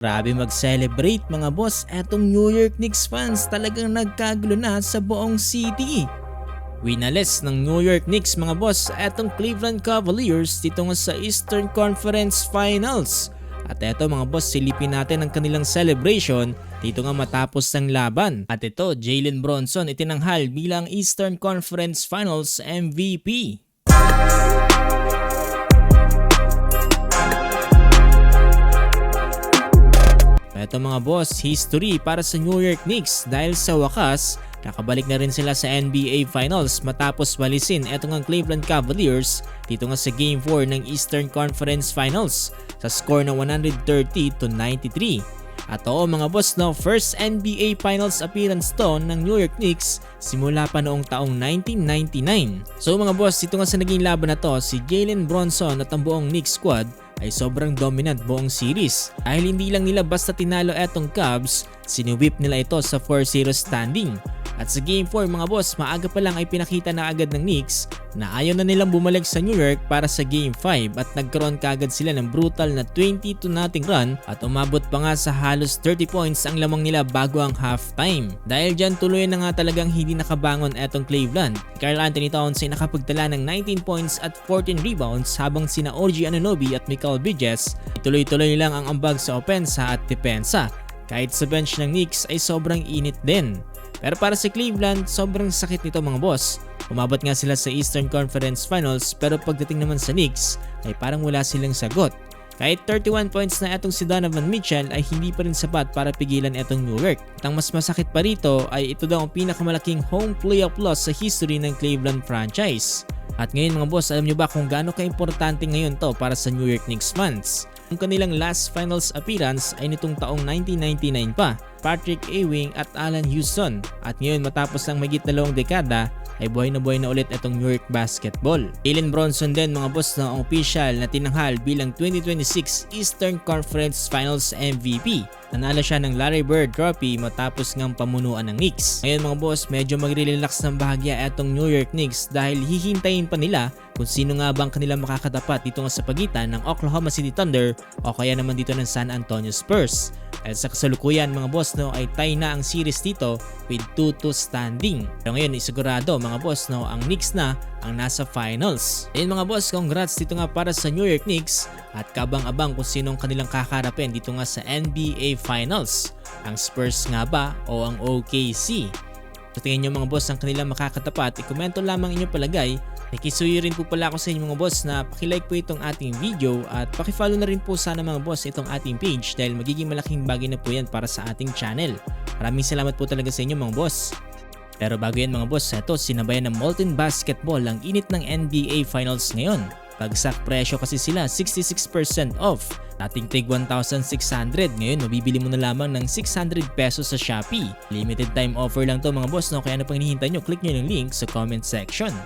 Grabe mag-celebrate mga boss, etong New York Knicks fans talagang nagkagulo na sa buong city. Winalis ng New York Knicks mga boss etong Cleveland Cavaliers dito nga sa Eastern Conference Finals. At eto mga boss, silipin natin ang kanilang celebration dito nga matapos ng laban. At ito, Jalen Bronson itinanghal bilang Eastern Conference Finals MVP. Ito mga boss, history para sa New York Knicks dahil sa wakas, nakabalik na rin sila sa NBA Finals matapos walisin etong ang Cleveland Cavaliers dito nga sa Game 4 ng Eastern Conference Finals sa score na 130-93. At oo mga boss, no, first NBA Finals appearance to ng New York Knicks simula pa noong taong 1999. So mga boss, dito nga sa naging laban na to, si Jalen Bronson at ang buong Knicks squad ay sobrang dominant buong series. Dahil hindi lang nila basta tinalo etong Cavs, sinuwip nila ito sa 4-0 standing. At sa Game 4 mga boss, maaga pa lang ay pinakita na agad ng Knicks na ayaw na nilang bumalik sa New York para sa Game 5 at nagkaroon kaagad sila ng brutal na 20-0 run at umabot pa nga sa halos 30 points ang lamang nila bago ang halftime. Dahil dyan tuloy na nga talagang hindi nakabangon etong Cleveland. Karl Anthony Towns ay nakapagtala ng 19 points at 14 rebounds habang sina OG Anunoby at Mikal Bridges tuloy-tuloy lang ang ambag sa opensa at depensa. Kahit sa bench ng Knicks ay sobrang init din. Pero para sa Cleveland, sobrang sakit nito mga boss. Umabot nga sila sa Eastern Conference Finals pero pagdating naman sa Knicks ay parang wala silang sagot. Kahit 31 points na etong si Donovan Mitchell ay hindi pa rin sapat para pigilan etong New York. At ang mas masakit pa rito ay ito daw ang pinakamalaking home playoff loss sa history ng Cleveland franchise. At ngayon mga boss, alam nyo ba kung gaano ka-importante ngayon to para sa New York Knicks fans? Ang kanilang last finals appearance ay nitong taong 1999 pa, Patrick Ewing at Allan Houston. At ngayon matapos ng mahigit 2 dekada ay buhay na ulit itong New York basketball. Jalen Bronson din mga boss na ang official na tinanghal bilang 2026 Eastern Conference Finals MVP. Nanalo siya ng Larry Bird Trophy matapos ngang pamunuan ng Knicks. Ngayon mga boss, medyo magre-relax ng bahagya etong New York Knicks dahil hihintayin pa nila kung sino nga bang kanila makakatapat dito nga sa pagitan ng Oklahoma City Thunder o kaya naman dito ng San Antonio Spurs. Dahil sa kasalukuyan mga boss, no, ay tie na ang series dito with 2-2 standing. Pero ngayon isigurado mga boss, no, ang Knicks na ang nasa finals. Ayun mga boss, congrats dito nga para sa New York Knicks at kabang-abang kung sinong kanilang kakarapin dito nga sa NBA Finals. Ang Spurs nga ba o ang OKC? Sa tingin nyo mga boss ang kanilang makakatapat, i-komento lamang inyong palagay. Nakisuyo rin po pala ako sa inyo mga boss na pakilike po itong ating video at pakifollow na rin po sana mga boss itong ating page dahil magiging malaking bagay na po yan para sa ating channel. Maraming salamat po talaga sa inyo mga boss. Pero bago yan mga boss, ito sinabayan ng Molten Basketball ang init ng NBA Finals ngayon. Bagsak presyo kasi sila, 66% off. Dating tig 1,600, ngayon mabibili mo na lamang ng 600 pesos sa Shopee. Limited time offer lang to mga boss, no? Kaya ano pang hinihintay nyo, click nyo yung link sa comment section.